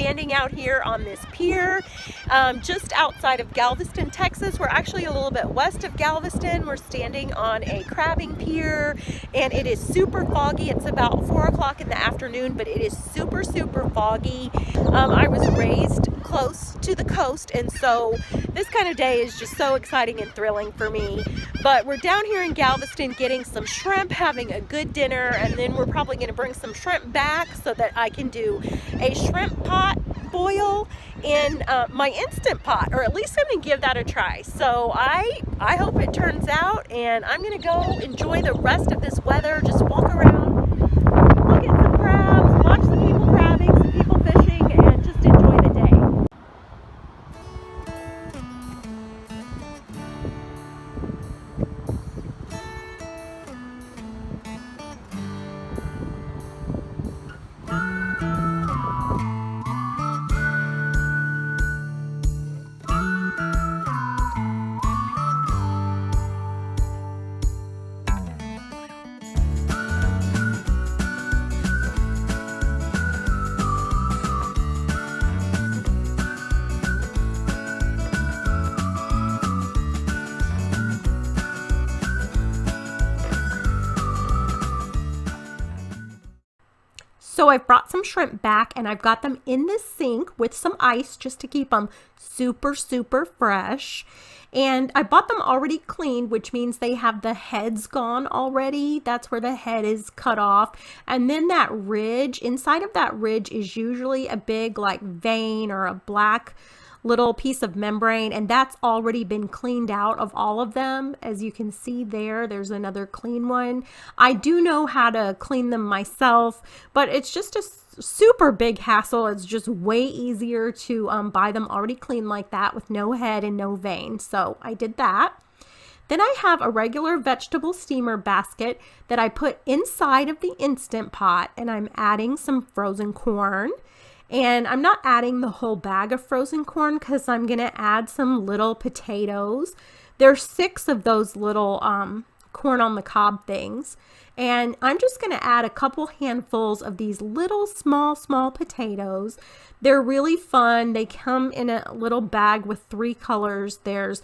standing out here on this pier just outside of Galveston, Texas. We're actually a little bit west of Galveston. We're standing on a crabbing pier, and it is super foggy. It's about 4 o'clock in the afternoon, but it is super foggy. I was raised close to the coast, and so this kind of day is just so exciting and thrilling for me. But we're down here in Galveston getting some shrimp, having a good dinner, and then we're probably going to bring some shrimp back so that I can do a shrimp pot boil in my Instant Pot, or at least I'm going to give that a try. So I hope it turns out, and I'm going to go enjoy the rest of this weather, just walk around, look at some crabs, watch some people crabbing, some people fishing, and just enjoy the day. So I've brought some shrimp back, and I've got them in the sink with some ice just to keep them super fresh. And I bought them already cleaned, which means they have the heads gone already. That's where the head is cut off. And then that ridge, inside of that ridge is usually a big like vein or a black little piece of membrane, and that's already been cleaned out of all of them. As you can see there's another clean one. I do know how to clean them myself, but it's just a super big hassle. It's just way easier to buy them already clean like that with no head and no vein. So I did that. Then I have a regular vegetable steamer basket that I put inside of the Instant Pot, and I'm adding some frozen corn. And I'm not adding the whole bag of frozen corn because I'm going to add some little potatoes. There's 6 of those little corn on the cob things. And I'm just going to add a couple handfuls of these little small potatoes. They're really fun. They come in a little bag with 3 colors. There's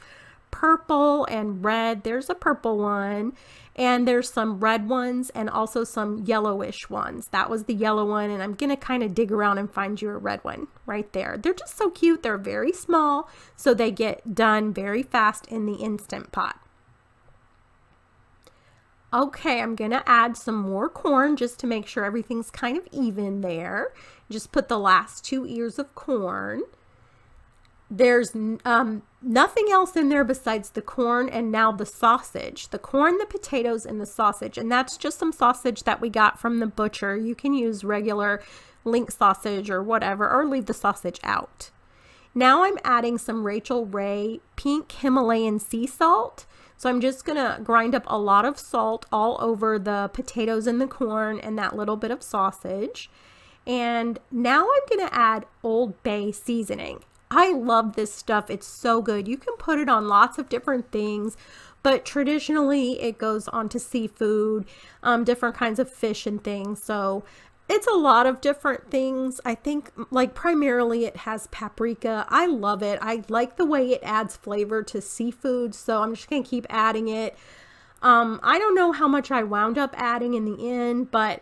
purple and red. There's a purple one, and there's some red ones and also some yellowish ones. That was the yellow one, and I'm gonna kind of dig around and find you a red one right there. They're just so cute. They're very small, so they get done very fast in the Instant Pot. Okay, I'm gonna add some more corn just to make sure everything's kind of even there. Just put the last 2 ears of corn. There's nothing else in there besides the corn and now the sausage. The corn, the potatoes, and the sausage. And that's just some sausage that we got from the butcher. You can use regular link sausage or whatever, or leave the sausage out. Now I'm adding some Rachel Ray pink Himalayan sea salt. So I'm just going to grind up a lot of salt all over the potatoes and the corn and that little bit of sausage. And now I'm going to add Old Bay seasoning. I love this stuff. It's so good. You can put it on lots of different things, but traditionally it goes onto seafood, different kinds of fish and things. So it's a lot of different things. I think like primarily it has paprika. I love it. I like the way it adds flavor to seafood. So I'm just going to keep adding it. I don't know how much I wound up adding in the end, but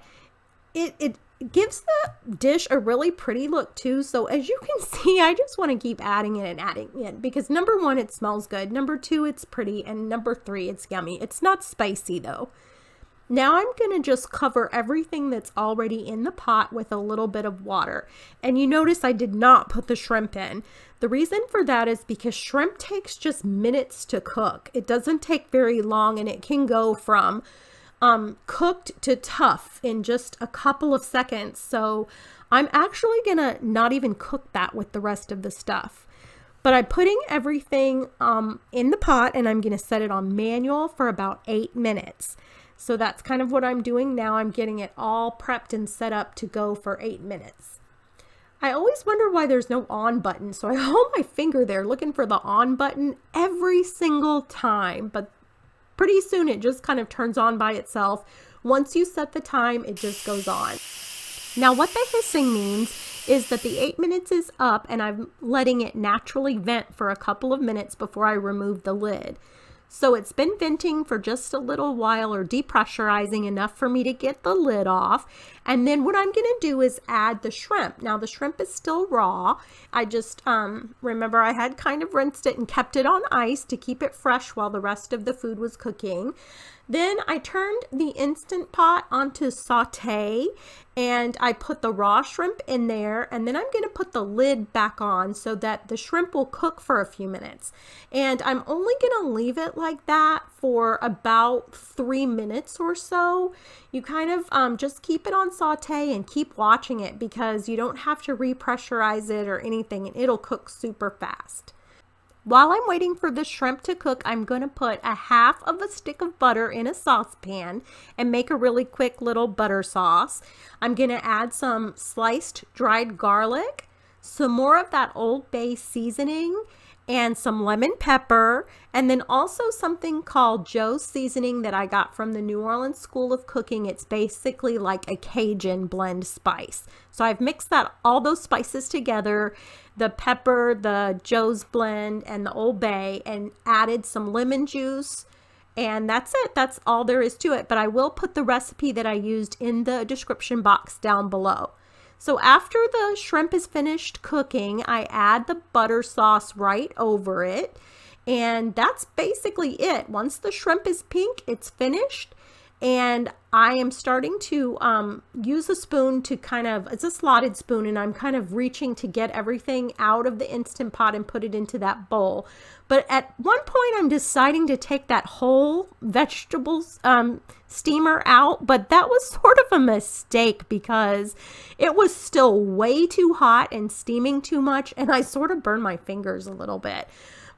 it gives the dish a really pretty look too. So as you can see, I just want to keep adding it and adding it because number 1, it smells good. Number 2, it's pretty. And number 3, it's yummy. It's not spicy though. Now I'm going to just cover everything that's already in the pot with a little bit of water. And you notice I did not put the shrimp in. The reason for that is because shrimp takes just minutes to cook. It doesn't take very long, and it can go from cooked to tough in just a couple of seconds. So I'm actually gonna not even cook that with the rest of the stuff. But I'm putting everything in the pot, and I'm gonna set it on manual for about 8 minutes. So that's kind of what I'm doing now. I'm getting it all prepped and set up to go for 8 minutes. I always wonder why there's no on button. So I hold my finger there looking for the on button every single time, but pretty soon it just kind of turns on by itself. Once you set the time, it just goes on. Now what the hissing means is that the 8 minutes is up and I'm letting it naturally vent for a couple of minutes before I remove the lid. So it's been venting for just a little while, or depressurizing enough for me to get the lid off. And then what I'm going to do is add the shrimp. Now the shrimp is still raw. I just remember I had kind of rinsed it and kept it on ice to keep it fresh while the rest of the food was cooking. Then I turned the Instant Pot onto saute, and I put the raw shrimp in there, and then I'm going to put the lid back on so that the shrimp will cook for a few minutes. And I'm only going to leave it like that for about 3 minutes or so. You kind of just keep it on saute and keep watching it, because you don't have to repressurize it or anything, and it'll cook super fast. While I'm waiting for the shrimp to cook, I'm going to put a half of a stick of butter in a saucepan and make a really quick little butter sauce. I'm going to add some sliced dried garlic, some more of that Old Bay seasoning, and some lemon pepper, and then also something called Joe's seasoning that I got from the New Orleans School of Cooking. It's basically like a Cajun blend spice. So I've mixed all those spices together, the pepper, the Joe's blend, and the Old Bay, and added some lemon juice. And that's it. That's all there is to it. But I will put the recipe that I used in the description box down below. So after the shrimp is finished cooking, I add the butter sauce right over it. And that's basically it. Once the shrimp is pink, it's finished. And I am starting to use a spoon to it's a slotted spoon, and I'm kind of reaching to get everything out of the Instant Pot and put it into that bowl. But at one point I'm deciding to take that whole vegetables steamer out, but that was sort of a mistake because it was still way too hot and steaming too much, and I sort of burned my fingers a little bit.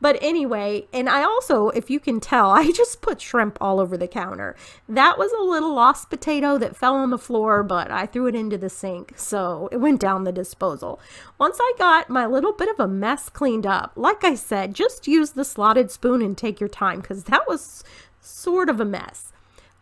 But anyway, and I also, if you can tell, I just put shrimp all over the counter. That was a little lost potato that fell on the floor, but I threw it into the sink, so it went down the disposal. Once I got my little bit of a mess cleaned up, like I said, just use the slotted spoon and take your time, because that was sort of a mess.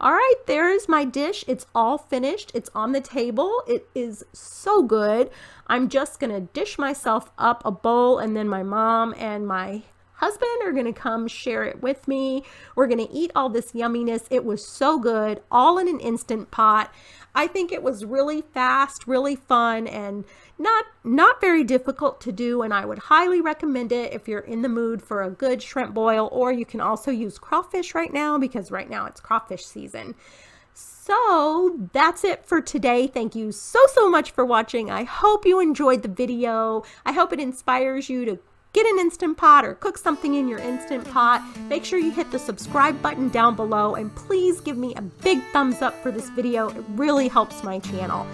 All right, there is my dish. It's all finished. It's on the table. It is so good. I'm just going to dish myself up a bowl, and then my mom and my husband are going to come share it with me. We're going to eat all this yumminess. It was so good, all in an Instant Pot. I think it was really fast, really fun, and not very difficult to do, and I would highly recommend it if you're in the mood for a good shrimp boil, or you can also use crawfish right now, because right now it's crawfish season. So that's it for today. Thank you so much for watching. I hope you enjoyed the video. I hope it inspires you to get an Instant Pot or cook something in your Instant Pot. Make sure you hit the subscribe button down below, and please give me a big thumbs up for this video. It really helps my channel.